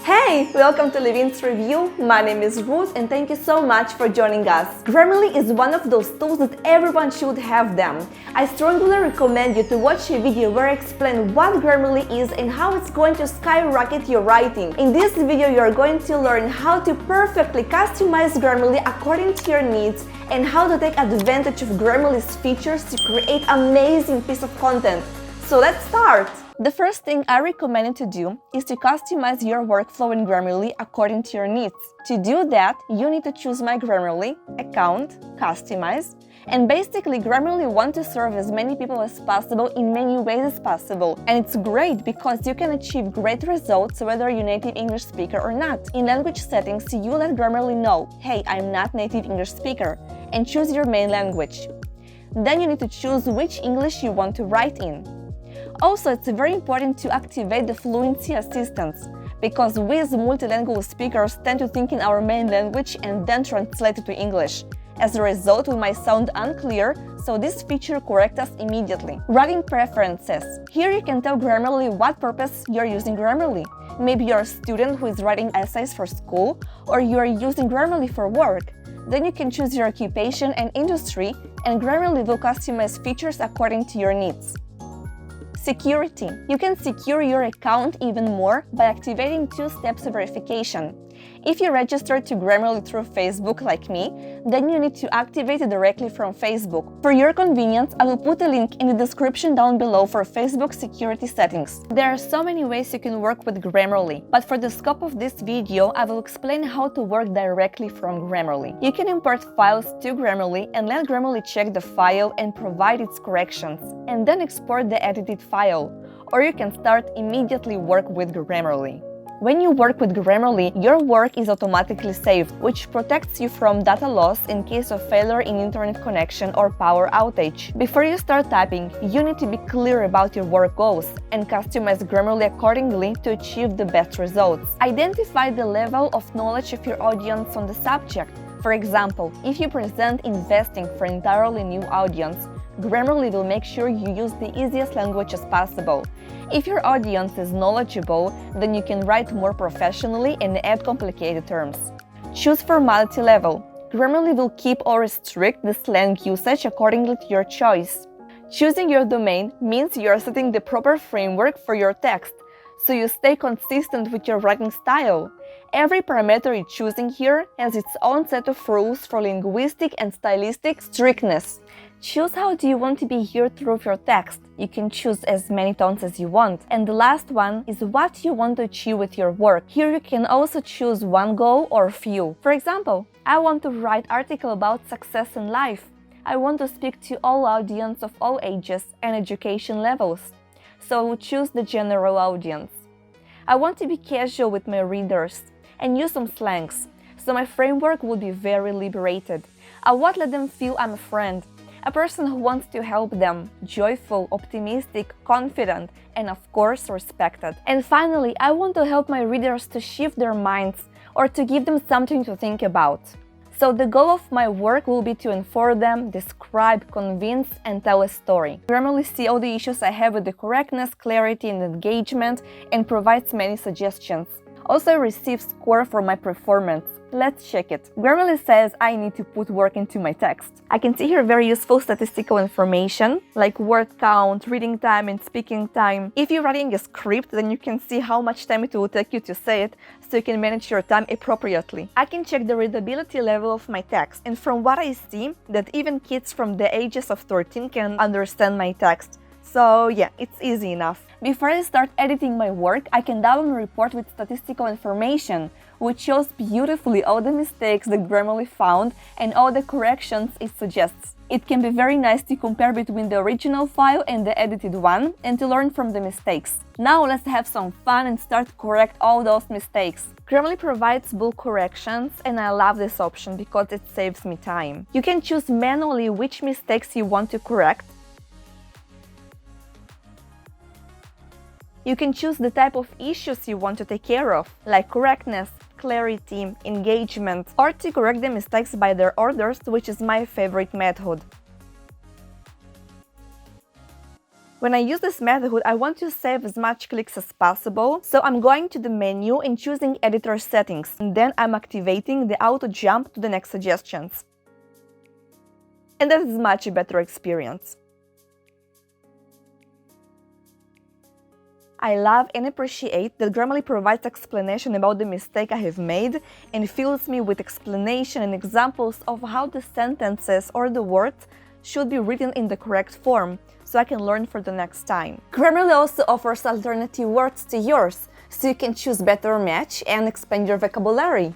Hey, welcome to Levin's Review. My name is Ruth and thank you so much for joining us. Grammarly is one of those tools that everyone should have them. I strongly recommend you to watch a video where I explain what Grammarly is and how it's going to skyrocket your writing. In this video, you are going to learn how to perfectly customize Grammarly according to your needs and how to take advantage of Grammarly's features to create amazing piece of content. So let's start! The first thing I recommend you to do is to customize your workflow in Grammarly according to your needs. To do that, you need to choose My Grammarly, Account, Customize, and basically Grammarly wants to serve as many people as possible in many ways as possible. And it's great because you can achieve great results whether you're a native English speaker or not. In language settings, you let Grammarly know, hey, I'm not native English speaker, and choose your main language. Then you need to choose which English you want to write in. Also, it's very important to activate the Fluency Assistance, because we as multilingual speakers tend to think in our main language and then translate it to English. As a result, we might sound unclear, so this feature corrects us immediately. Writing preferences. Here you can tell Grammarly what purpose you're using Grammarly. Maybe you're a student who is writing essays for school, or you are using Grammarly for work. Then you can choose your occupation and industry, and Grammarly will customize features according to your needs. Security. You can secure your account even more by activating two-step verification. If you register to Grammarly through Facebook like me, then you need to activate it directly from Facebook. For your convenience, I will put a link in the description down below for Facebook security settings. There are so many ways you can work with Grammarly, but for the scope of this video, I will explain how to work directly from Grammarly. You can import files to Grammarly and let Grammarly check the file and provide its corrections, and then export the edited file. Or you can start immediately work with Grammarly. When you work with Grammarly, your work is automatically saved, which protects you from data loss in case of failure in internet connection or power outage. Before you start typing, you need to be clear about your work goals and customize Grammarly accordingly to achieve the best results. Identify the level of knowledge of your audience on the subject. For example, if you present investing for an entirely new audience, Grammarly will make sure you use the easiest language as possible. If your audience is knowledgeable, then you can write more professionally and add complicated terms. Choose formality level. Grammarly will keep or restrict the slang usage accordingly to your choice. Choosing your domain means you are setting the proper framework for your text, so you stay consistent with your writing style. Every parameter you're choosing here has its own set of rules for linguistic and stylistic strictness. Choose how do you want to be heard through your text. You can choose as many tones as you want. And the last one is what you want to achieve with your work. Here you can also choose one goal or few. For example, I want to write an article about success in life. I want to speak to all audience of all ages and education levels. So I will choose the general audience. I want to be casual with my readers and use some slangs, so my framework will be very liberated. I won't let them feel I'm a friend, a person who wants to help them, joyful, optimistic, confident, and of course respected. And finally, I want to help my readers to shift their minds or to give them something to think about. So the goal of my work will be to inform them, describe, convince, and tell a story. Grammarly sees all the issues I have with the correctness, clarity, and engagement, and provides many suggestions. Also, I receive score for my performance. Let's check it. Grammarly says I need to put work into my text. I can see here very useful statistical information, like word count, reading time, and speaking time. If you're writing a script, then you can see how much time it will take you to say it, so you can manage your time appropriately. I can check the readability level of my text, and from what I see, that even kids from the ages of 13 can understand my text. So yeah, it's easy enough. Before I start editing my work, I can download a report with statistical information, which shows beautifully all the mistakes that Grammarly found and all the corrections it suggests. It can be very nice to compare between the original file and the edited one, and to learn from the mistakes. Now let's have some fun and start to correct all those mistakes. Grammarly provides bulk corrections, and I love this option because it saves me time. You can choose manually which mistakes you want to correct. You can choose the type of issues you want to take care of, like correctness, clarity, engagement, or to correct the mistakes by their orders, which is my favorite method. When I use this method, I want to save as much clicks as possible, so I'm going to the menu and choosing Editor Settings, and then I'm activating the auto jump to the next suggestions. And that is a much better experience. I love and appreciate that Grammarly provides explanation about the mistake I have made and fills me with explanation and examples of how the sentences or the words should be written in the correct form, so I can learn for the next time. Grammarly also offers alternative words to yours, so you can choose better match and expand your vocabulary.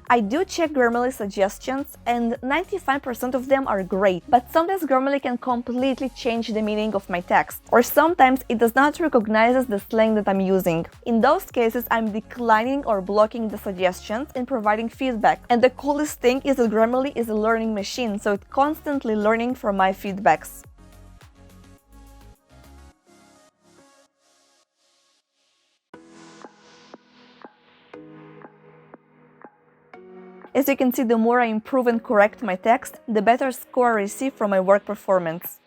I do check Grammarly suggestions, and 95% of them are great, but sometimes Grammarly can completely change the meaning of my text, or sometimes it does not recognize the slang that I'm using. In those cases, I'm declining or blocking the suggestions and providing feedback. And the coolest thing is that Grammarly is a learning machine, so it's constantly learning from my feedbacks. As you can see, the more I improve and correct my text, the better score I receive from my work performance.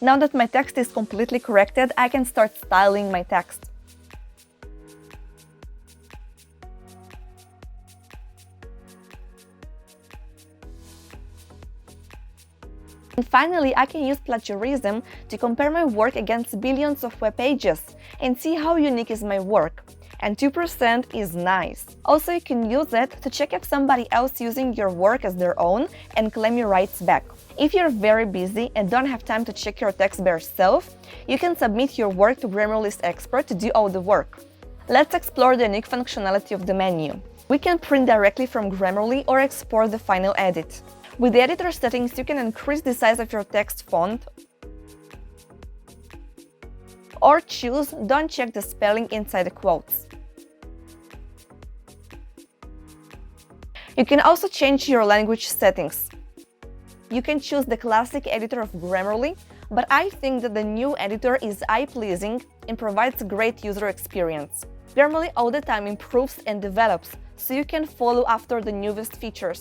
Now that my text is completely corrected, I can start styling my text. And finally, I can use Plagiarism to compare my work against billions of web pages and see how unique is my work. And 2% is nice. Also, you can use it to check if somebody else using your work as their own and claim your rights back. If you're very busy and don't have time to check your text by yourself, you can submit your work to Grammarly's expert to do all the work. Let's explore the unique functionality of the menu. We can print directly from Grammarly or export the final edit. With the editor settings, you can increase the size of your text font or choose Don't check the spelling inside the quotes. You can also change your language settings. You can choose the classic editor of Grammarly, but I think that the new editor is eye-pleasing and provides a great user experience. Grammarly all the time improves and develops, so you can follow after the newest features.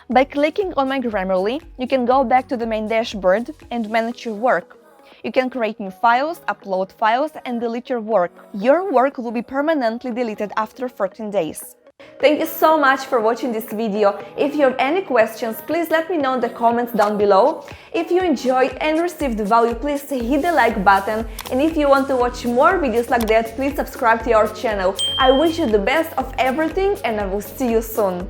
By clicking on my Grammarly, you can go back to the main dashboard and manage your work. You can create new files, upload files, and delete your work. Your work will be permanently deleted after 14 days. Thank you so much for watching this video. If you have any questions, please let me know in the comments down below. If you enjoyed and received value, please hit the like button. And if you want to watch more videos like that, please subscribe to our channel. I wish you the best of everything, and I will see you soon.